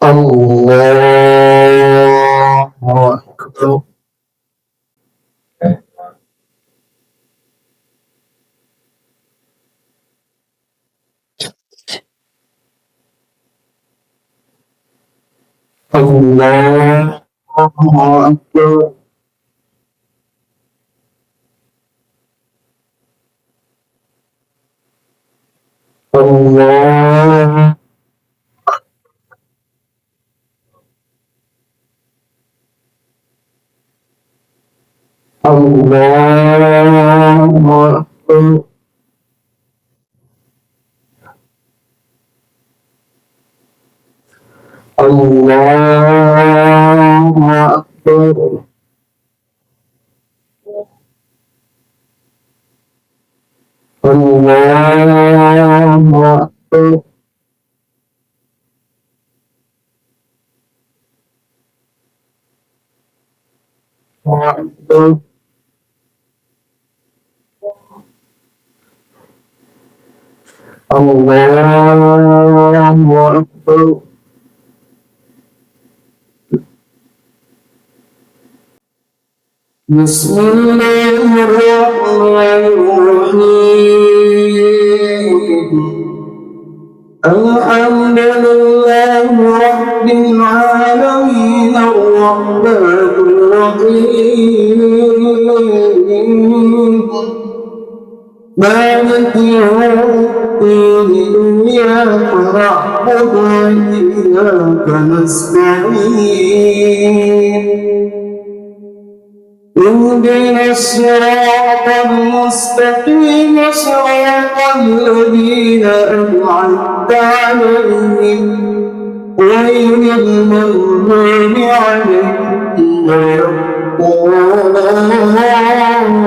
الله أكبر. الله أكبر. الله الله أكبر. الله أكبر. الله أكبر. أكبر. الله أكبر. بسم الله الرحمن الرحيم. الحمد لله رب العالمين الرحمن الرحيم مالك يوم الدين إياك نعبد وإياك نستعين اهدنا الصراط المستقيم صراط الذين أنعمت عليهم غير المغضوب عليهم ولا الضالين.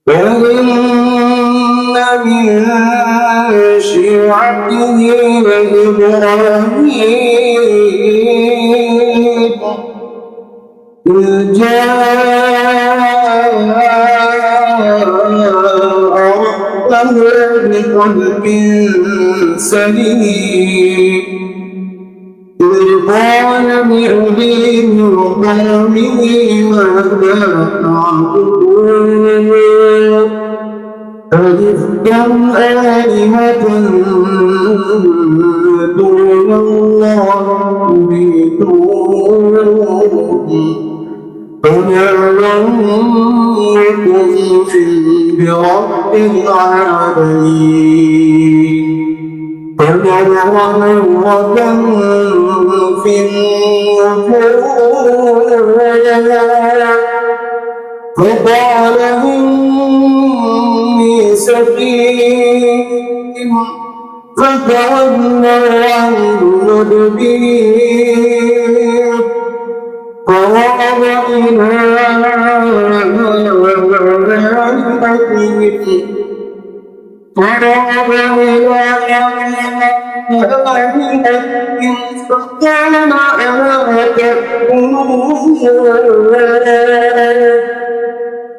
من شيعته إبراهيم إذ جاء ربه بقلب سليم إذ قال لأبيه وقومه ماذا تعبدون أئفكا آلهة دون الله تريدون فما ظنكم برب العالمين فنظر نظرة في النجوم فقال سقيم فتولى عنه مدبير فراغ إلى آلهتهم فقال ألا تأكلون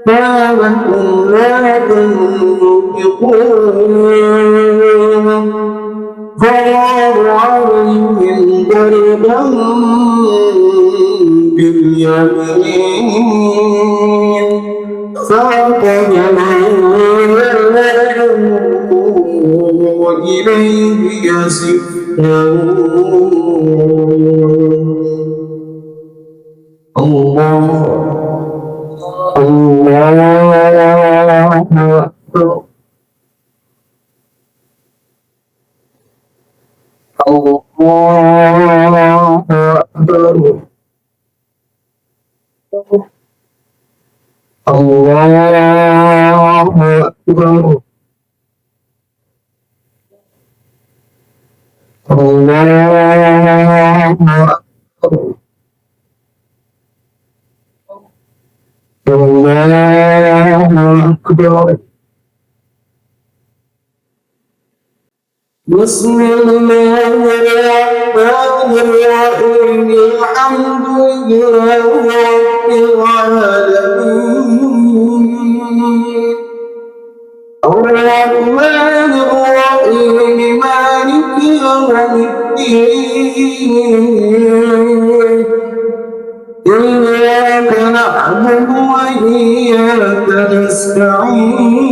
ما لكم لا تنطقون فراغ عليهم ضربا باليمين فاعتدلوا وإليه يزفون. الله أكبر. الله أكبر. الله أكبر. الله أكبر. الله أكبر. بسم الله الرحمن الرحيم الحمد لله رب العالمين الرحمن الرحيم مالك يوم الدين إياك نعبد وإياك نستعين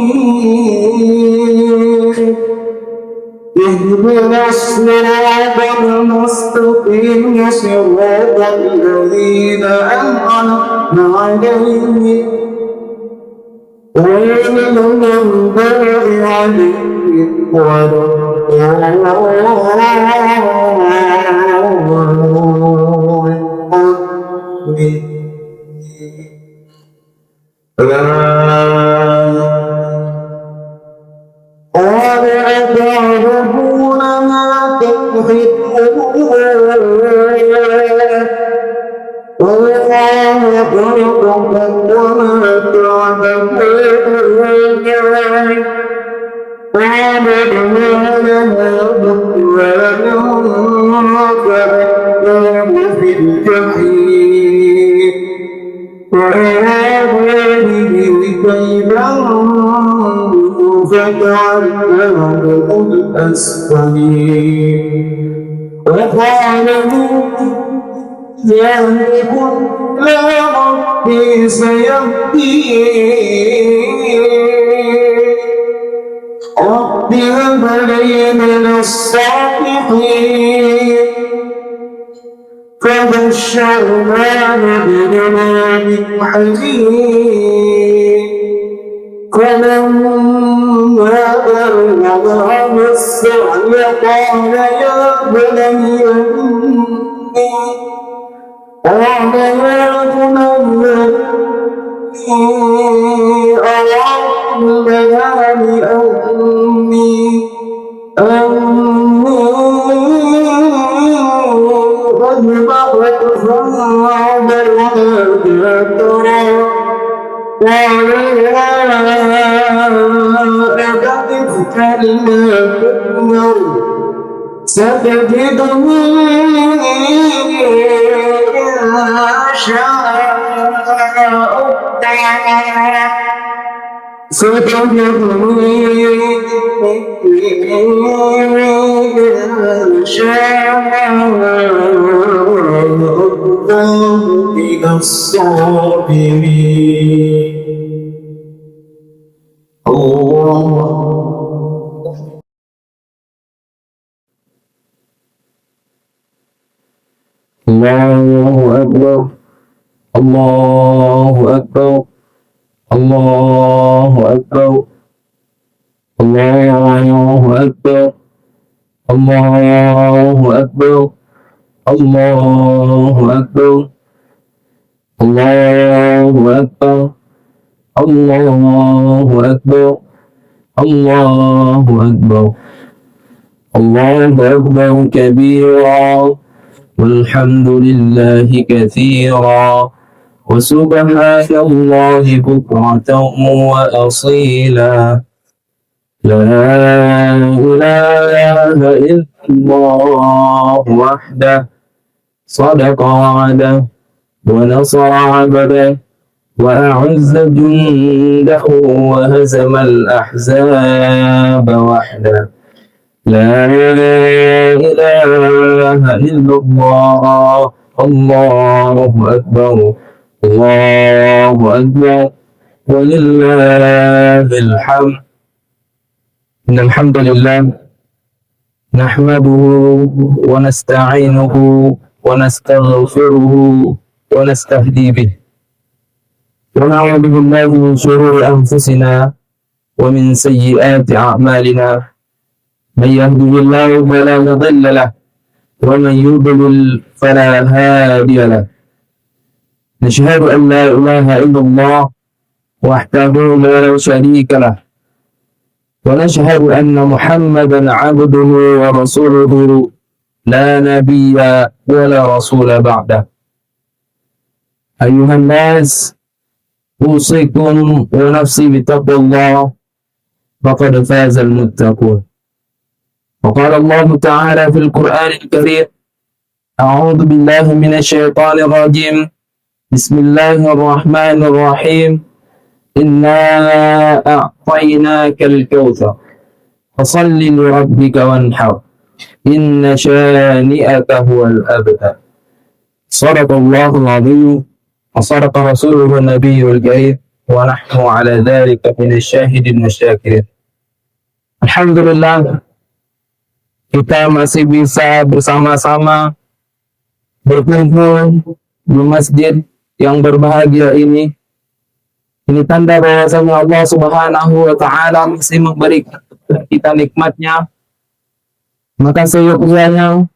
اهدنا الصراط المستقيم صراط الذين أنعمت عليهم غير المغضوب عليهم ولا قال أتعبدون ما تنحتون والله خلقكم وما تعملون وعبدنا لها بكرانا فأتاهم في الجحيم وأرادوا به كيدا فجعلناهم الأسفلين وقال ذلك لا ربي سيهدين رب هب لي من الصالحين فبشرناه بغلام حليم فلما بلغ السعي قال يا بني أرى المنام أني أذبحك فانظر ماذا ترى قال أبدت كلا تؤمر ستجدني إن شاء الله ستجدني إن شاء الله من الصابرين الله أكبر الله أكبر الله أكبر الله أكبر الله أكبر الله أكبر الله أكبر الله أكبر الله أكبر الله أكبر كبيرا والحمد لله كثيرا وسبحان الله بكرة وأصيلا لا إله إلا الله وحده صدق وعده ونصر عبده وأعز جنده وهزم الأحزاب وحده لا إله إلا الله الله أكبر الله أكبر ولله الحمد إن الحمد لله نحمده ونستعينه ونستغفره ونستهدي به ونعوذ بالله من شرور أنفسنا ومن سيئات أعمالنا من يهده الله فلا مضل له ومن يضلل فلا هادي له نشهد أن لا إله إلا الله وحده لا شريك له ونشهد أن محمدا عبده ورسوله لا نبي ولا رسول بعده أيها الناس أوصيكم ونفسي بتقوى الله فقد فاز المتقون وقال الله تعالى في القرآن الكريم أعوذ بالله من الشيطان الرجيم. بسم الله الرحمن الرحيم. إنا أعطيناك الكوثر فصل لربك وانحر إن شانئك هو الأبتر. صدق الله العظيم وصدق رسوله النبي الكريم ونحن على ذلك من الشاهدين والشاكرين. Alhamdulillah, kita masih bisa bersama-sama berkumpul di masjid yang berbahagia ini. Ini tanda bahwasanya Allah Subhanahu wa Ta'ala masih memberikan kita nikmatnya. Maka seyogyanya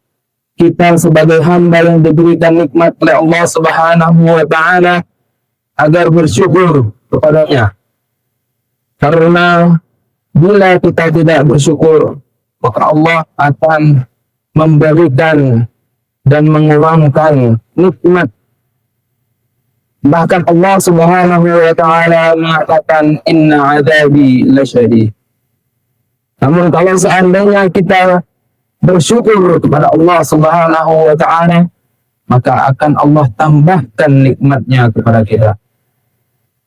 kita sebagai hamba yang diberikan nikmat oleh Allah Subhanahu wa Ta'ala agar bersyukur kepadanya. Karena bila kita tidak bersyukur, maka Allah akan memberikan dan mengurangkan nikmat. Bahkan Allah Subhanahu wa Ta'ala mengatakan, inna adabi lasyadid. Namun kalau seandainya kita bersyukur kepada Allah Subhanahu wa Ta'ala, maka akan Allah tambahkan nikmatnya kepada kita.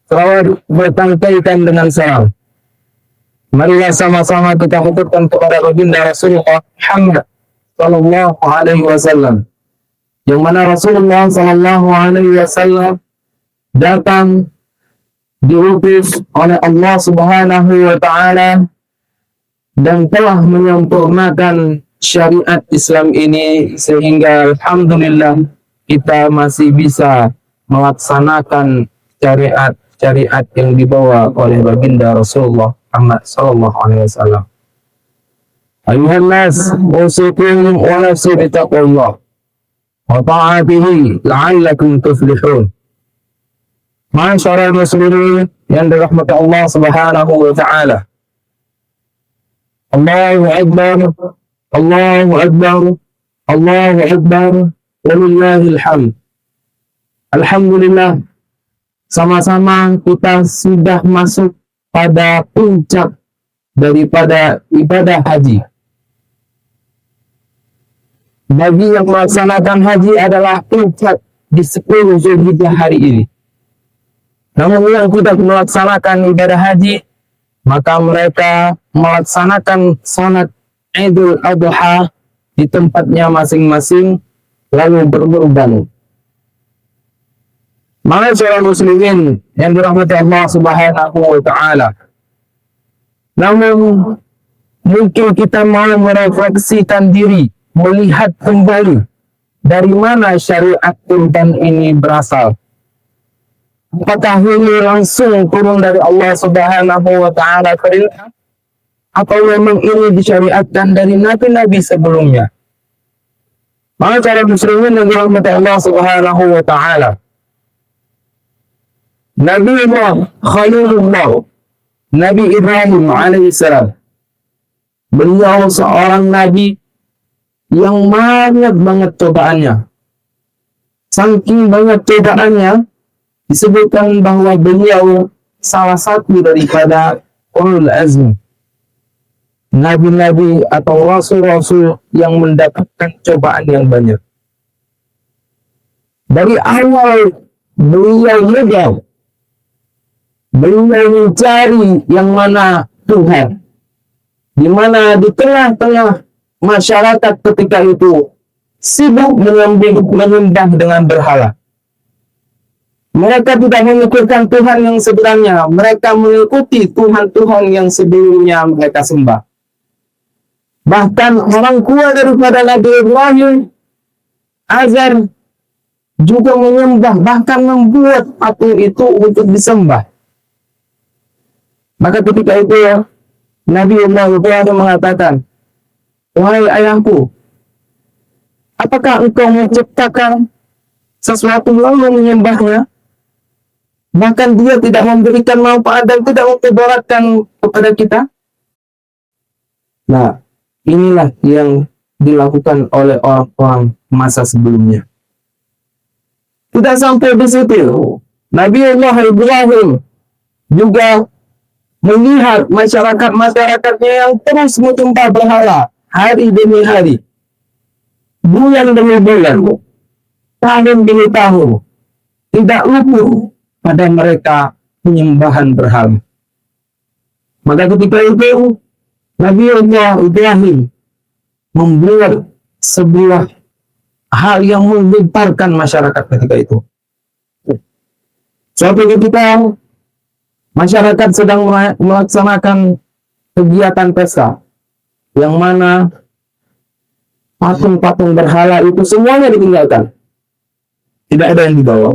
Selawat bertangkaikan dengan salam. Marilah sama-sama kita haturkan kepada baginda Rasulullah Muhammad sallallahu alaihi wasallam, yang mana Rasulullah sallallahu alaihi wasallam datang diutus oleh Allah Subhanahu wa Ta'ala dan telah menyempurnakan syariat Islam ini, sehingga alhamdulillah kita masih bisa melaksanakan syariat yang dibawa oleh baginda Rasulullah Muhammad sallallahu alaihi wasallam. Ayuhan nas, usikum wa nafsi bitaqwallah wa ta'atihi la'allakum tuflihun. Ma'asyiral muslimin yang dirahmati Allah Subhanahu wa Ta'ala. Allahu akbar, Allahu akbar, Allahu akbar, walillahil hamd. Alhamdulillah, sama-sama kita sudah masuk pada puncak daripada ibadah haji. Bagi yang melaksanakan haji adalah puncak di 10 Zulhijjah hari ini. Namun yang tidak melaksanakan ibadah haji, maka mereka melaksanakan salat Idul Adha di tempatnya masing-masing lalu berkurban. Ma'asyiral muslimin yang dirahmati Allah Subhanahu wa Ta'ala. Namun mungkin kita mau merefleksikan diri, melihat kembali dari mana syariat kurban ini berasal. Apakah ini langsung turun dari Allah Subhanahu wa Ta'ala perintah, atau memang ini disyariatkan dari nabi-nabi sebelumnya? Ma'asyiral muslimin yang dirahmati Allah Subhanahu wa Ta'ala. Nabi Allah Khalilullah, Nabi Ibrahim alaihissalam, beliau seorang nabi yang banyak banget cobaannya. Saking banyak cobaannya, disebutkan bahwa beliau salah satu daripada ulul azmi, nabi-nabi atau rasul-rasul yang mendapatkan cobaan yang banyak. Dari awal beliau muda, beliau mencari yang mana Tuhan, di mana di tengah-tengah masyarakat ketika itu sibuk menyembah dengan berhala. Mereka tidak memikirkan Tuhan yang sebenarnya, mereka mengikuti Tuhan-Tuhan yang sebelumnya mereka sembah. Bahkan orang tua daripada Nabi Ibrahim, Azar, juga menyembah, bahkan membuat patung itu untuk disembah. Maka ketika itu Nabi Ibrahim mengatakan, wahai ayahku, apakah engkau menciptakan sesuatu lalu menyembahnya? Bahkan dia tidak memberikan manfaat dan tidak memperberatkan kepada kita. Nah, inilah yang dilakukan oleh orang-orang masa sebelumnya. Tidak sampai di situ, Nabi Ibrahim juga melihat masyarakat-masyarakatnya yang terus menyembah berhala hari demi hari. bulan demi bulan, tahun demi tahun, tidak luput pada mereka penyembahan berhala. Maka ketika itu Nabi Allah Ibrahim membuat sebuah hal yang menggemparkan masyarakat ketika itu. Suatu ketika masyarakat sedang melaksanakan kegiatan pesta, yang mana patung-patung berhala itu semuanya ditinggalkan. Tidak ada yang dibawa.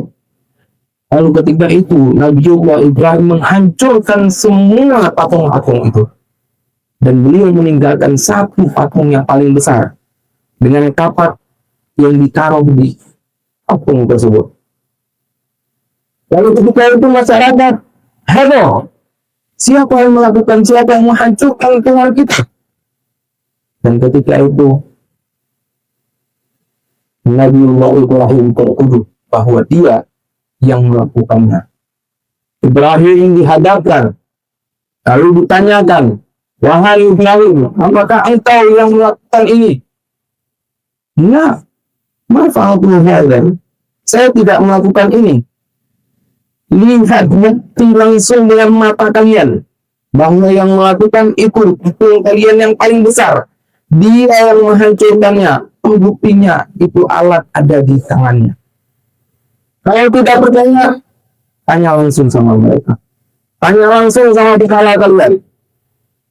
Lalu ketika itu Nabiullah Ibrahim menghancurkan semua patung-patung itu. Dan beliau meninggalkan satu patung yang paling besar dengan kapak yang ditaruh di patung tersebut. Lalu ketika itu masyarakat heboh. Siapa yang melakukan, siapa yang menghancurkan Tuhan kita? Dan ketika itu Nabiullah Ibrahim tertuduh bahwa dia yang melakukannya. Ibrahim dihadapkan, lalu ditanyakan, wahai Ibrahim, apakah engkau yang melakukan ini? Enggak, mafa'altu hadzal. Saya tidak melakukan ini. Lihat bukti langsung dengan mata kalian bahwa yang melakukan itu kalian yang paling besar. Dia yang menghancurkannya. Buktinya itu alat ada di tangannya. Kalau tidak percaya, tanya langsung sama mereka. Tanya langsung sama dikala kalian.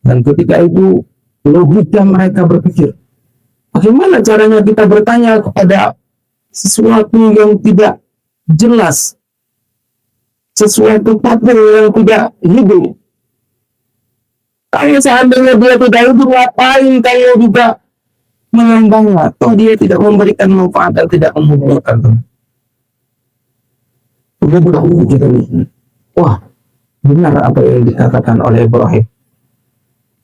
Dan ketika itu logika mereka berpikir, bagaimana caranya kita bertanya kepada sesuatu yang tidak jelas, sesuatu patung yang tidak hidup? Kalau seandainya dia tidak hidup, ngapain kamu juga menyembahnya? Toh dia tidak memberikan manfaat dan tidak memudaratkan. Wah, benar apa yang dikatakan oleh Ibrahim.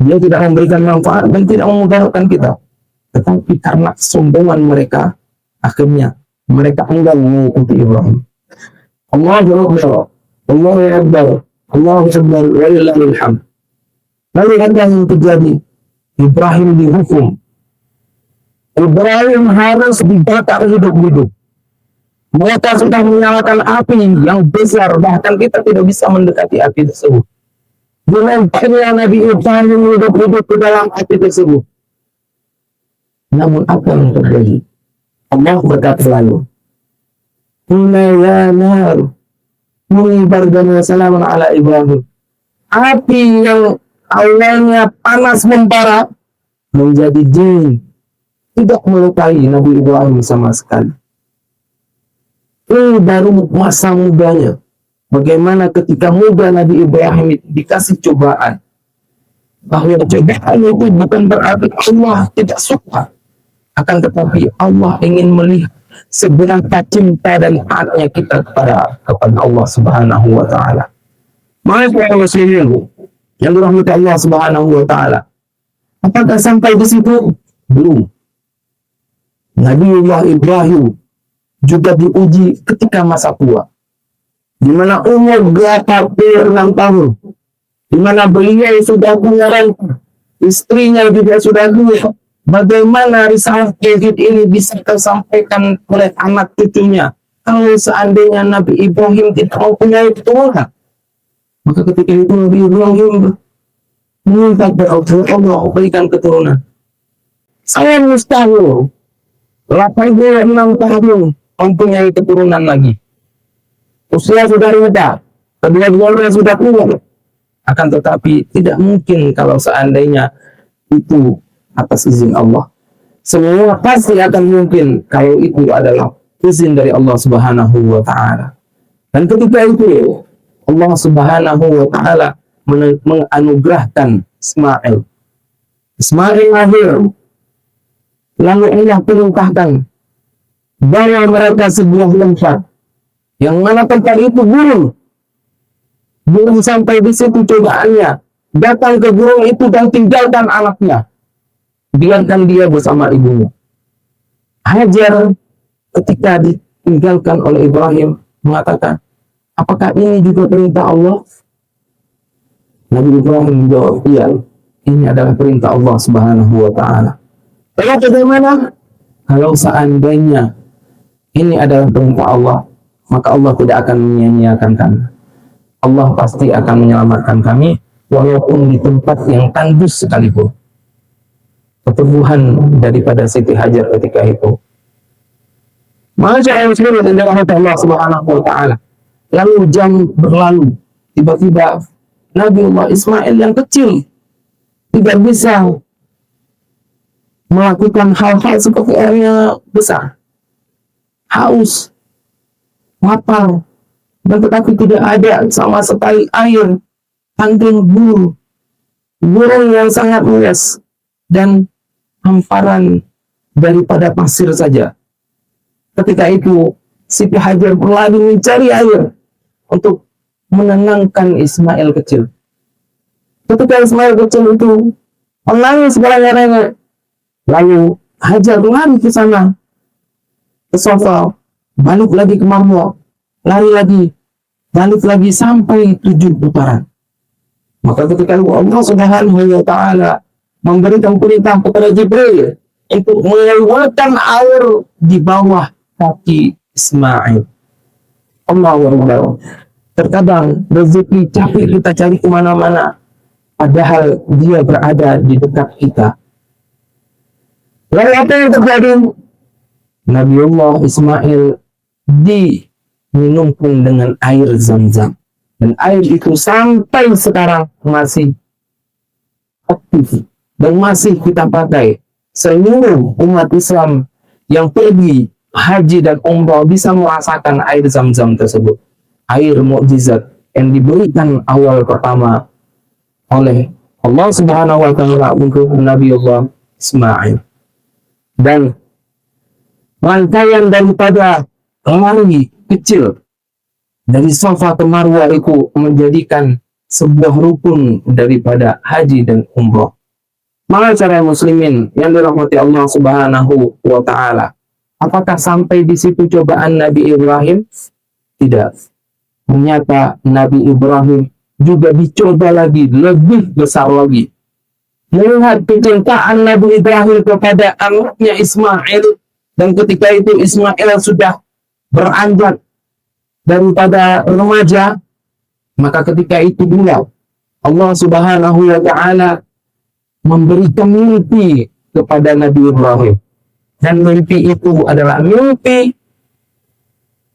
Dia tidak memberikan manfaat dan tidak memudaratkan kita. Tetapi karena kesombongan mereka, akhirnya mereka enggan mengikuti Ibrahim. Allahu Akbar, Allahu Akbar, Allahu Akbar, walillahil hamd. Lalu apa yang terjadi? Ibrahim dihukum. Ibrahim harus dibakar hidup-hidup. Mereka sudah menyalakan api yang besar, bahkan kita tidak bisa mendekati api tersebut. Dilemparnya Nabi Ibrahim hidup-hidup ke dalam api tersebut. Namun apa yang terjadi? Allah berkata lalu, "Qulna ya nar, kuni bardan wa salamun ala Ibrahim." Api yang awalnya panas membara menjadi dingin, tidak melukai Nabi Ibrahim sama sekali. Ini baru masa mudanya. Bagaimana ketika muda Nabi Ibrahim dikasih cobaan. Bahwa cobaan itu bukan berarti Allah tidak suka. Akan tetapi Allah ingin melihat seberapa cinta dan taatnya kita kepada Allah Subhanahu wa Ta'ala. Maka muslimin yang dirahmati Allah Subhanahu wa Ta'ala, apakah sampai di situ? Belum. Nabiullah Ibrahim juga diuji ketika masa tua, di mana umur 86 tahun, di mana beliau sudah punya renta, istrinya juga sudah tua. Bagaimana risalah tauhid ini bisa tersampaikan oleh anak cucunya kalau seandainya Nabi Ibrahim tidak mempunyai keturunan? Maka ketika itu Nabi Ibrahim minta kepada Allah berikan keturunan. Saya mustahil 86 tahun mempunyai keturunan lagi. Usia sudah reda, kedua-duanya sudah tua. Akan tetapi tidak mungkin kalau seandainya itu atas izin Allah. Semua pasti akan mungkin kalau itu adalah izin dari Allah Subhanahu wa Ta'ala. Dan ketika itu Allah Subhanahu wa Ta'ala menganugerahkan Ismail. Ismail lahir. Lalu Allah perintahkan bawa mereka sebuah tempat, yang mana tempat itu gunung. Belum sampai di situ cobaannya, datang ke gunung itu dan tinggalkan anaknya, biarkan dia bersama ibunya. Hajar ketika ditinggalkan oleh Ibrahim mengatakan, apakah ini juga perintah Allah? Nabi Ibrahim menjawab, iya, ini adalah perintah Allah Subhanahu wa Ta'ala. Lalu bagaimana? kalau seandainya ini adalah perintah Allah, maka Allah tidak akan menyia-nyiakan kami. Allah pasti akan menyelamatkan kami, walaupun di tempat yang tandus sekalipun. Pertumbuhan daripada Siti Hajar ketika itu. Maka muslimin dan dirahmati Allah Subhanahu wa taala. Lalu jam berlalu, tiba-tiba Nabiullah Ismail yang kecil tidak bisa melakukan hal-hal seperti yang besar. Haus, lapar, dan tetapi tidak ada sama sekali air, angin gurun yang sangat luas, dan hamparan daripada pasir saja. Ketika itu, Siti Hajar berlari mencari air untuk menenangkan Ismail kecil. Ketika Ismail kecil itu menangis berlari-lari, lalu Hajar lari ke sana, ke sofa, balik lagi ke marmo, lari lagi, balik lagi sampai 7 putaran. Maka ketika Allah Subhanahu wa taala memberikan perintah kepada Jibril untuk mengeluarkan air di bawah kaki Ismail. Allahu Akbar. Terkadang rezeki capek kita cari kemana-mana, padahal dia berada di dekat kita. Lalu apa yang terjadi? Nabiullah Ismail diminumkan dengan air Zam-Zam, dan air itu sampai sekarang masih aktif dan masih kita pakai. Seluruh umat Islam yang pergi haji dan umrah bisa merasakan air Zam-Zam tersebut, air mukjizat yang diberikan awal pertama oleh Allah Subhanahu wa taala untuk Nabiullah Ismail. Dan rangkaian daripada lari kecil dari Safa ke Marwah itu menjadikan sebuah rukun daripada haji dan umrah. Maka cara muslimin yang dirahmati Allah Subhanahu wa taala, apakah sampai di situ cobaan Nabi Ibrahim? Tidak. Ternyata Nabi Ibrahim juga dicoba lagi, lebih besar lagi. Melihat kecintaan Nabi Ibrahim kepada anaknya Ismail, dan ketika itu Ismail sudah beranjak daripada remaja, maka ketika itu pula Allah Subhanahu wa taala memberikan mimpi kepada Nabi Ibrahim. Dan mimpi itu adalah mimpi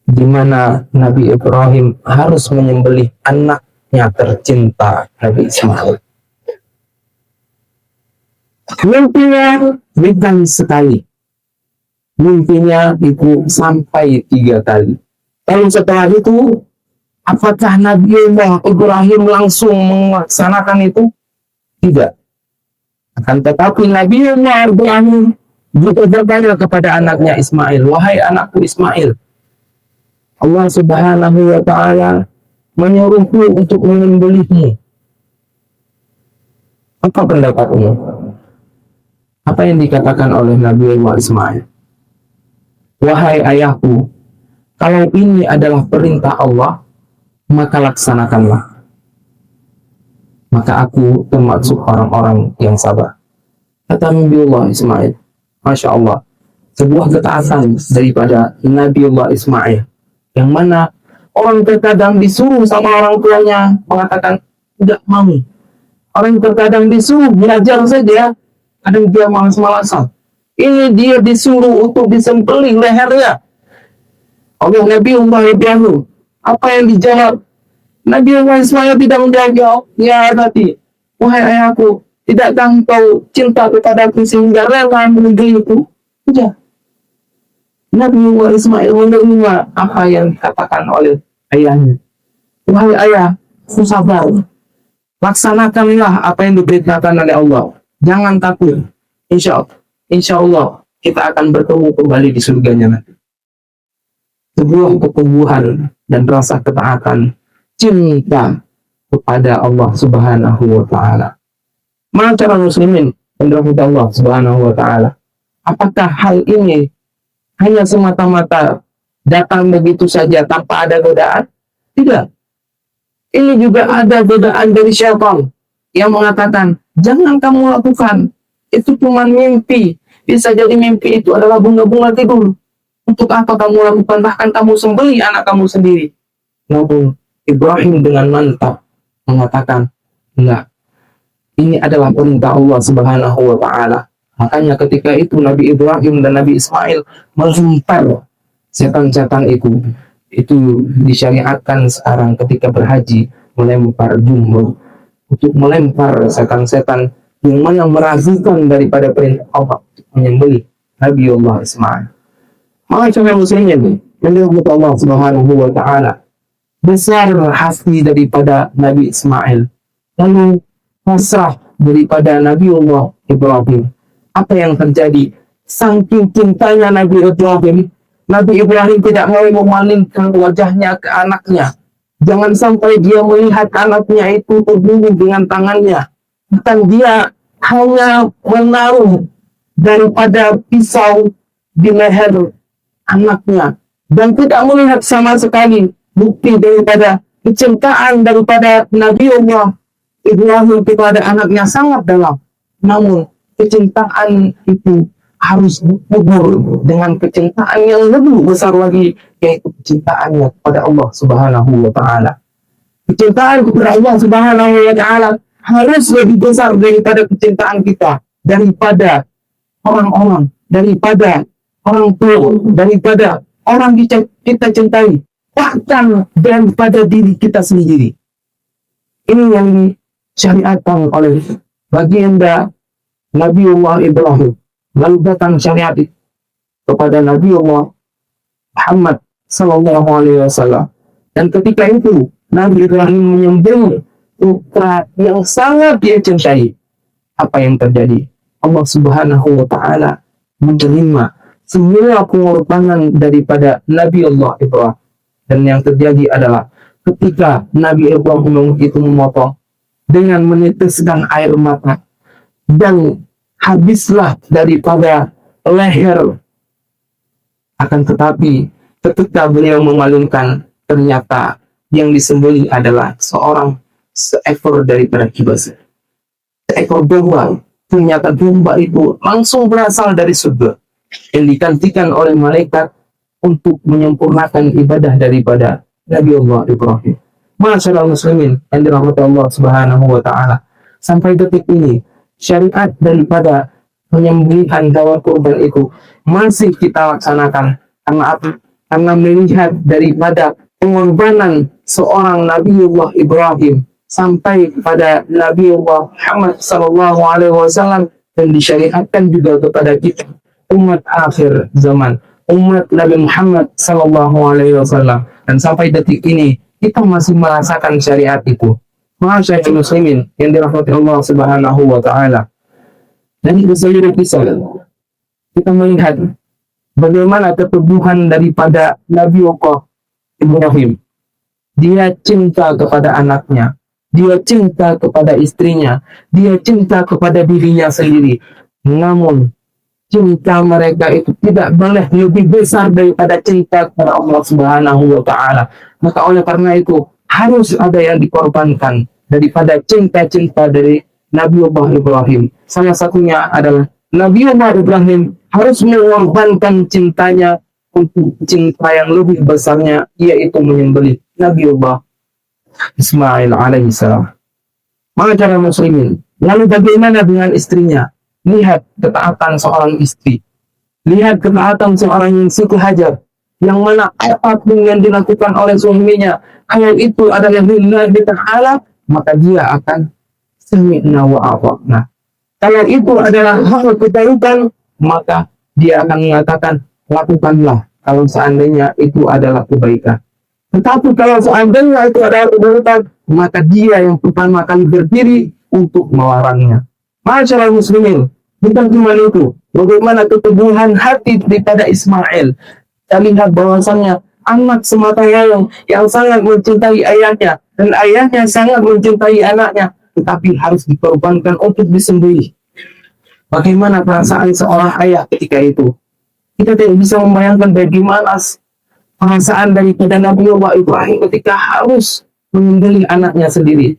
di mana Nabi Ibrahim harus menyembelih anaknya tercinta, Nabi Ismail. Mimpinya bukan sekali. Mimpinya itu sampai 3 kali. Lalu setelah itu, apakah Nabi Ibrahim langsung melaksanakan itu? Tidak. Akan tetapi Nabi Ibrahim juga bertanya kepada anaknya Ismail, wahai anakku Ismail, Allah Subhanahu wa taala menyuruhku untuk menyembelihmu. Apa pendapatmu? Apa yang dikatakan oleh Nabi Ismail? Wahai ayahku, kalau ini adalah perintah Allah, maka laksanakanlah. Maka aku termasuk orang-orang yang sabar. Kata Nabiullah Ismail. Masya Allah. Sebuah ketaatan daripada Nabiullah Ismail. Yang mana orang terkadang disuruh sama orang tuanya mengatakan tidak mau. Orang terkadang disuruh belajar saja, kadang dia malas-malasan. Ini dia disuruh untuk disembelih lehernya oleh Nabiullah Ibrahim. Apa yang dijawab? Nabiullah Ismail tidak menjawab, ya tadi, wahai ayahku, tidakkah engkau cinta kepadaku sehingga rela menegeriku? Tidak. Nabiullah Ismail menerima apa yang dikatakan oleh ayahnya. Wahai ayah, aku sabar. Laksanakanlah apa yang diberitakan oleh Allah. Jangan takut. Insya Allah kita akan bertemu kembali di surganya nanti. Sebuah pertumbuhan dan rasa ketaatan, cinta kepada Allah Subhanahu wa taala. Maka muslimin yang dirahmati Allah Subhanahu wa taala, apakah hal ini hanya semata-mata datang begitu saja tanpa ada godaan? Tidak. Ini juga ada godaan dari syaitan yang mengatakan, jangan kamu lakukan, itu cuma mimpi, Bisa jadi mimpi itu adalah bunga-bunga tidur. Untuk apa kamu lakukan? Bahkan kamu sembeli anak kamu sendiri. Namun Ibrahim dengan mantap mengatakan, enggak, ini adalah perintah Allah Subhanahu wa Ta'ala. Makanya ketika itu Nabi Ibrahim dan Nabi Ismail melempar setan-setan itu disyariatkan sekarang ketika berhaji melempar jumroh, untuk melempar setan-setan yang mana meragukan daripada perintah Allah menyembelih Nabi Allah Ismail. Maka coba muslimin yang dirahmati Allah Subhanahu wa Ta'ala, besar hati daripada Nabi Ismail, lalu pasrah daripada Nabi Allah Ibrahim. Apa yang terjadi? Saking cintanya Nabi Ibrahim tidak mau memalingkan wajahnya ke anaknya. Jangan sampai dia melihat anaknya itu terbunuh dengan tangannya. Bahkan dia hanya menaruh daripada pisau di leher anaknya dan tidak melihat sama sekali bukti daripada kecintaan daripada Nabi Allah Ibrahim kepada anaknya sangat dalam. Namun kecintaan itu harus gugur dengan kecintaan yang lebih besar lagi, yaitu kecintaannya kepada Allah Subhanahu wa Ta'ala. Kecintaan kepada Allah Subhanahu wa Ta'ala harus lebih besar daripada kecintaan kita, daripada orang-orang, daripada orang tua, daripada orang kita cintai, bahkan daripada diri kita sendiri. Ini yang disyariatkan oleh baginda Nabi Allah Ibrahim. Lalu datang syariat kepada Nabi Allah Muhammad Sallallahu Alaihi Wasallam. Dan ketika itu Nabi Ibrahim menyembelih putra yang sangat dia cintai. Apa yang terjadi? Allah Subhanahu Wa Taala menerima semua pengorbanan daripada Nabi Allah Ibrahim. Dan yang terjadi adalah ketika Nabi Ibrahim itu memotong dengan meneteskan air mata, dan habislah daripada leher. Akan tetapi ketika beliau memalingkan, ternyata yang disembelih adalah seekor daripada kibas, seekor domba. Ternyata domba itu langsung berasal dari surga yang digantikan oleh malaikat untuk menyempurnakan ibadah daripada Nabi Allah Ibrahim. Masyaallah muslimin yang dirahmati Allah Subhanahu wa Ta'ala, sampai detik ini syariat daripada penyembelihan hewan kurban itu masih kita laksanakan. Karena apa? Karena melihat daripada pengorbanan seorang Nabiullah Ibrahim sampai pada Nabiullah Muhammad Sallallahu Alaihi Wasallam, dan disyariatkan juga kepada kita umat akhir zaman, umat Nabi Muhammad Sallallahu Alaihi Wasallam, dan sampai detik ini kita masih merasakan syariat itu. Masyaallah muslimin yang dirahmati Allah Subhanahu wa Ta'ala. Dan itu seluruh kisah kita melihat bagaimana keteguhan daripada Nabi Allah Ibrahim. Dia cinta kepada anaknya, dia cinta kepada istrinya, dia cinta kepada dirinya sendiri. Namun cinta mereka itu tidak boleh lebih besar daripada cinta kepada Allah Subhanahu wa Ta'ala. Maka oleh karena itu harus ada yang dikorbankan daripada cinta-cinta dari Nabi Allah Ibrahim. Salah satunya adalah Nabi Allah Ibrahim harus mengorbankan cintanya untuk cinta yang lebih besarnya, yaitu menyembelih Nabi Allah Ismail alaihissalam. Maka cara muslimin, lalu bagaimana dengan istrinya? Lihat ketaatan seorang istri, lihat ketaatan seorang yang suku hajar, yang mana apapun yang dilakukan oleh suaminya, kalau itu adalah lillahi ta'ala, maka dia akan sami'na wa ata'na. Kalau itu adalah hal kebaikan, maka dia akan mengatakan lakukanlah kalau seandainya itu adalah kebaikan. Tetapi kalau seandainya itu adalah keburukan, maka dia yang pertama kali berdiri untuk melarangnya. Masyaallah muslimin, bukan cuma itu, bagaimana keteguhan hati daripada Ismail. Kita lihat bahwasannya anak semata yang sangat mencintai ayahnya, dan ayahnya sangat mencintai anaknya, tetapi harus dikorbankan untuk disembelih. Bagaimana perasaan seorang ayah ketika itu? Kita tidak bisa membayangkan bagaimana perasaan daripada Nabi Allah Ibrahim ketika harus menyembelih anaknya sendiri.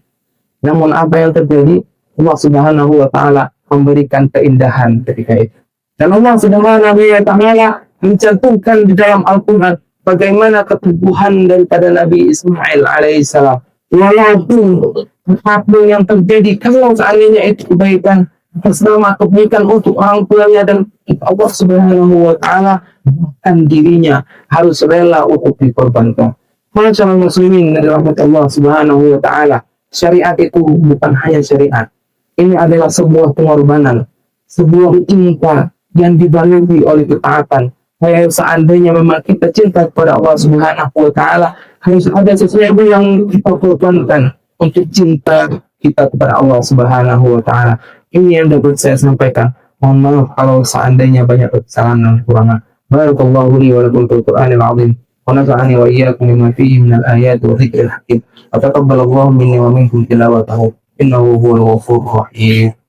Namun apa yang terjadi? Allah Subhanahu wa Ta'ala memberikan keindahan ketika itu. Dan Allah Subhanahu wa Ta'ala mencantumkan di dalam Al-Quran bagaimana keteguhan daripada Nabi Ismail alaihissalam. Walaupun apapun yang terjadi, kalau seandainya itu kebaikan, selama kebaikan untuk orang tuanya dan Allah Subhanahu wa Ta'ala, bahkan dirinya harus rela untuk dikorbankan. Masyaallah muslimin dari rahmat Allah Subhanahu wa Ta'ala, syariat itu bukan hanya syariat. Ini adalah sebuah pengorbanan, sebuah cinta yang dibarengi oleh ketaatan. Kayak seandainya memang kita cinta kepada Allah Subhanahu wa Ta'ala, harus ada sesuatu yang kita korbankan untuk cinta kita kepada Allah Subhanahu wa Ta'ala. Ini yang dapat saya sampaikan. Mohon maaf kalau seandainya banyak kesalahan dan kekurangan. Barakallahu li wa lakum fil Qur'anil 'azim. ونفعني وإياكم بما فيه من الآيات والذكر الحكيم وتقبل الله مني ومنكم تلاوته إنه هو الغفور الرحيم